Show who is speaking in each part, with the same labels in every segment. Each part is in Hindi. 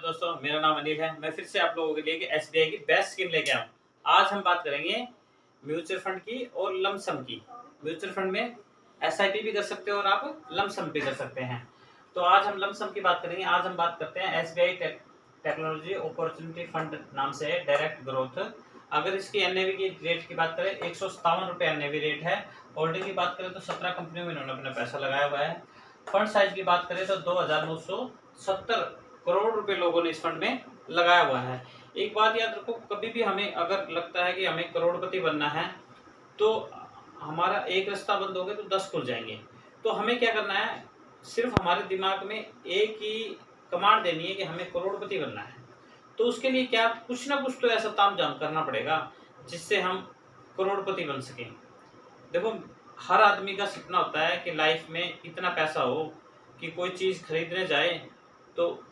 Speaker 1: दोस्तों, मेरा नाम अनिल है। मैं फिर से आप लोगों के लिए एसबीआई की बेस्ट स्कीम लेके आया हूँ। आज हम बात करेंगे म्यूचुअल फंड की और लमसम की। म्यूचुअल फंड में एसआईपी भी कर सकते हो और आप लमसम भी कर सकते हैं। तो आज हम लमसम की बात करेंगे। आज हम बात करते हैं एसबीआई टेक्नोलॉजी अपॉर्चुनिटी फंड नाम से है, डायरेक्ट ग्रोथ। अगर इसकी एनएवी की रेट की बात करें, 157 रुपये एनएवी रेट है। होल्डिंग की बात करें तो 17 कंपनियों में इन्होंने अपना पैसा लगाया हुआ है। फंड साइज की बात करें तो 2970 करोड़ रुपए लोगों ने इस फंड में लगाया हुआ है। एक बात याद रखो, कभी भी हमें अगर लगता है कि हमें करोड़पति बनना है तो हमारा एक रास्ता बंद हो गया तो 10 खुल जाएंगे। तो हमें क्या करना है, सिर्फ हमारे दिमाग में एक ही कमांड देनी है कि हमें करोड़पति बनना है। तो उसके लिए क्या, कुछ ना कुछ तो ऐसा तामझाम करना पड़ेगा जिससे हम करोड़पति बन सकें। देखो, हर आदमी का सपना होता है कि लाइफ में इतना पैसा हो कि कोई चीज़ खरीदने जाए तो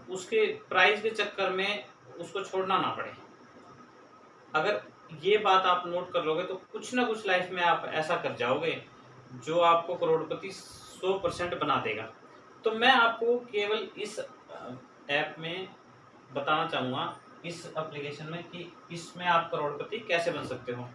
Speaker 1: उसके प्राइस के चक्कर में उसको छोड़ना ना पड़े। अगर ये बात आप नोट कर लोगे तो कुछ ना कुछ लाइफ में आप ऐसा कर जाओगे जो आपको करोड़पति 100% बना देगा। तो मैं आपको केवल इस ऐप में बताना चाहूँगा, इस एप्लीकेशन में, कि इसमें आप करोड़पति कैसे बन सकते हो।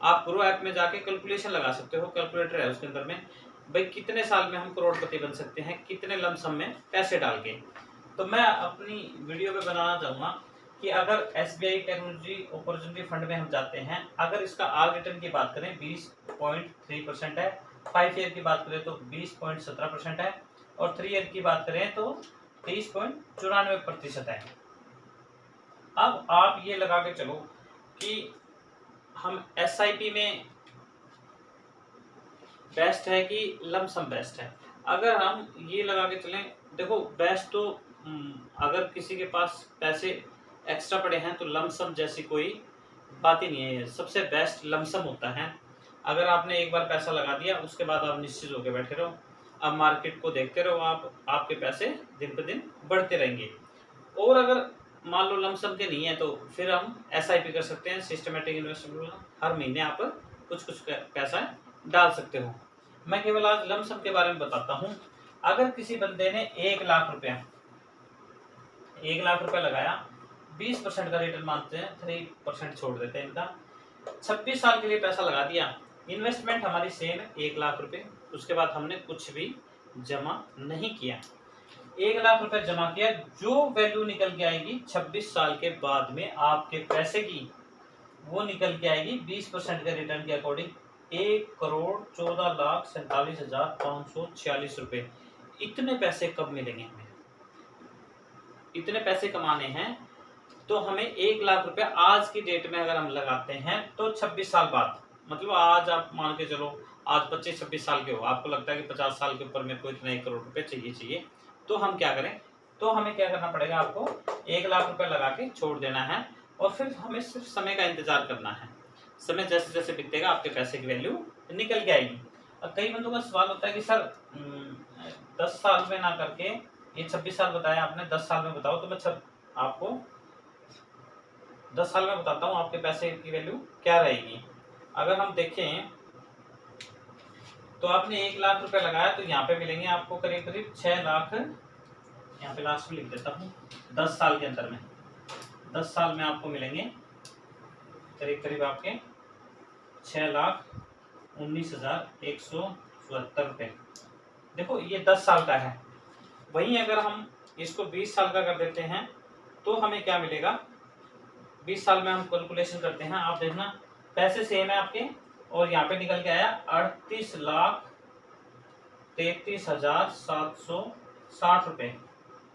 Speaker 1: आप ग्रो ऐप में जाके कैलकुलेशन लगा सकते हो, कैलकुलेटर है उसके अंदर में, भाई कितने साल में हम करोड़पति बन सकते हैं, कितने लमसम में पैसे डाल के। तो मैं अपनी वीडियो में बनाना चाहूँगा कि अगर एसबीआई टेक्नोलॉजी अपॉर्चुनिटी फंड में हम जाते हैं, अगर इसका आर रिटर्न की बात करें 20.3% है, 5 ईयर की बात करें तो 20.17% है, और 3 ईयर की बात करें तो 23.94% है। अब आप ये लगा के चलो कि हम एसआईपी में बेस्ट है कि लमसम बेस्ट है। अगर हम ये लगा के चलें, देखो बेस्ट तो अगर किसी के पास पैसे एक्स्ट्रा पड़े हैं तो लमसम जैसी कोई बात ही नहीं है। सबसे बेस्ट लमसम होता है। अगर आपने एक बार पैसा लगा दिया, उसके बाद आप निश्चित होकर बैठे रहो, अब मार्केट को देखते रहो, आपके पैसे दिन पे दिन बढ़ते रहेंगे। और अगर मान लो लमसम के नहीं है तो फिर हम एसआईपी कर सकते हैं, सिस्टमेटिक इन्वेस्टमेंट। हर महीने आप कुछ कुछ पैसा डाल सकते हो। मैं केवल आज लमसम के बारे में बताता हूँ। अगर किसी बंदे ने 1 लाख रुपया लगाया, 20% का रिटर्न मानते हैं, 3% छोड़ देते हैं इनका, 26 साल के लिए पैसा लगा दिया। इन्वेस्टमेंट हमारी सेम है 1 लाख रुपए, उसके बाद हमने कुछ भी जमा नहीं किया। 1 लाख रुपए जमा किया, जो वैल्यू निकल के आएगी 26 साल के बाद में आपके पैसे की, वो निकल के आएगी 20% के रिटर्न के अकॉर्डिंग 1,14,47,546 रुपए। इतने पैसे कब मिलेंगे हमें? इतने पैसे कमाने हैं तो हमें 1 लाख रुपए आज की डेट में अगर हम लगाते हैं तो 26 साल बाद, मतलब आज आप मान के चलो आज 25-26 साल के हो, आपको लगता है कि 50 साल के ऊपर मेरे को इतना 1 करोड़ रुपए चाहिए, तो हम क्या करें, तो हमें क्या करना पड़ेगा, आपको 1 लाख रुपए लगा के छोड़ देना है और फिर हमें सिर्फ समय का इंतजार करना है। समय जैसे जैसे बीतेगा आपके पैसे की वैल्यू निकल के आएगी। अब कई बंदों का सवाल होता है कि सर 10 साल में ना करके, ये 26 साल बताया आपने, 10 साल में बताओ। तो मैं आपको 10 साल में बताता हूँ आपके पैसे की वैल्यू क्या रहेगी। अगर हम देखें तो आपने 1 लाख रुपए लगाया तो यहाँ पे मिलेंगे आपको करीब करीब 6 लाख, यहाँ पे लास्ट में लिख देता हूँ, 10 साल के अंदर में, 10 साल में आपको मिलेंगे करीब करीब आपके 6,19,174 रुपये। देखो ये 10 साल का है। वहीं अगर हम इसको 20 साल का कर देते हैं तो हमें क्या मिलेगा, 20 साल में हम कैलकुलेशन करते हैं, आप देखना पैसे सेम है आपके, और यहाँ पे निकल के आया 38,33,760 रुपये।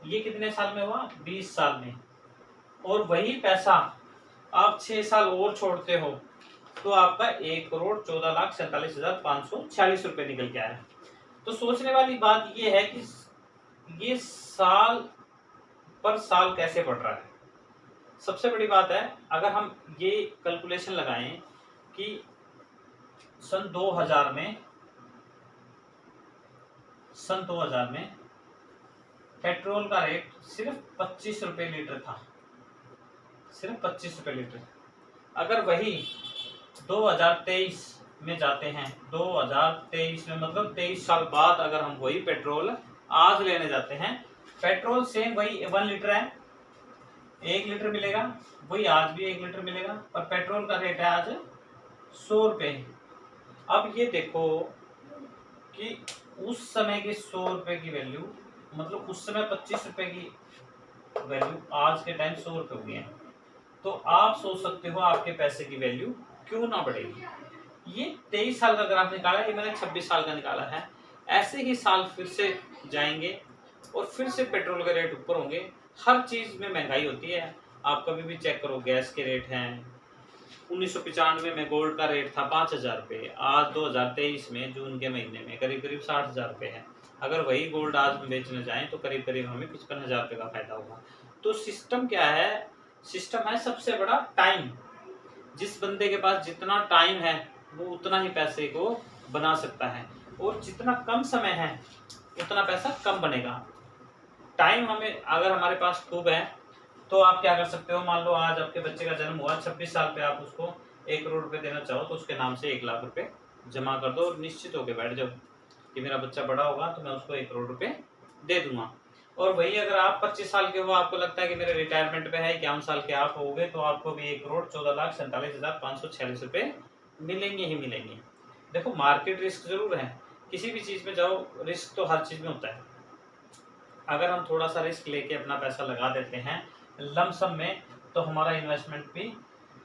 Speaker 1: ये कितने साल में हुआ? 20 साल में। और वही पैसा आप 6 साल और छोड़ते हो तो आपका 1,14,47,546 रुपये निकल के आया। तो सोचने वाली बात ये है कि ये साल पर साल कैसे बढ़ रहा है। सबसे बड़ी बात है, अगर हम ये कैलकुलेशन लगाएं कि सन 2000 में पेट्रोल का रेट सिर्फ 25 रुपये लीटर था, सिर्फ 25 रुपये लीटर। अगर वही 2023 में जाते हैं, 2023 में मतलब 23 साल बाद अगर हम वही पेट्रोल आज लेने जाते हैं, पेट्रोल सेम वही 1 लीटर है, 1 लीटर मिलेगा, वही आज भी 1 लीटर मिलेगा, पर पेट्रोल का रेट है आज 100 रुपये। अब ये देखो कि उस समय की 100 रुपये की वैल्यू, मतलब उस समय 25 रुपये की वैल्यू आज के टाइम 100 रुपये हो गई है। तो आप सोच सकते हो आपके पैसे की वैल्यू क्यों ना बढ़ेगी। ये 23 साल का ग्राफ निकाला, ये मैंने 26 साल का निकाला है। ऐसे ही साल फिर से जाएंगे और फिर से पेट्रोल के रेट ऊपर होंगे। हर चीज में महंगाई होती है। आप कभी भी चेक करो, गैस के रेट हैं। 1995 में गोल्ड का रेट था 5,000 रुपये, आज 2023 में जून के महीने में करीब करीब 60,000 रुपये है। अगर वही गोल्ड आज हम बेचने जाएं तो करीब करीब हमें 55,000 रुपये का फायदा होगा। तो सिस्टम क्या है? सिस्टम है सबसे बड़ा टाइम। जिस बंदे के पास जितना टाइम है वो उतना ही पैसे को बना सकता है, और जितना कम समय है उतना पैसा कम बनेगा। टाइम हमें अगर हमारे पास खूब है तो आप क्या कर सकते हो, मान लो आज आपके बच्चे का जन्म हुआ, 26 साल पे आप उसको 1 करोड़ रुपए देना चाहो तो उसके नाम से 1 लाख रुपए जमा कर दो और निश्चित होकर बैठ जाओ कि मेरा बच्चा बड़ा होगा तो मैं उसको 1 करोड़ रुपए दे दूंगा। और वही अगर आप 25 साल के हो, आपको लगता है कि मेरे रिटायरमेंट पे है, 51 साल के आप हो गए, तो आपको भी 1,14,47,546 रुपए मिलेंगे ही मिलेंगे। देखो मार्केट रिस्क जरूर है, किसी भी चीज में जाओ रिस्क तो हर चीज में होता है। अगर हम थोड़ा सा रिस्क लेके अपना पैसा लगा देते हैं लमसम में, तो हमारा इन्वेस्टमेंट भी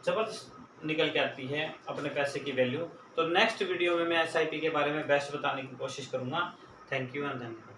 Speaker 1: जबरदस्त निकल के आती है अपने पैसे की वैल्यू। तो नेक्स्ट वीडियो में मैं SIP के बारे में बेस्ट बताने की कोशिश करूंगा। थैंक यू एंड धन्यवाद।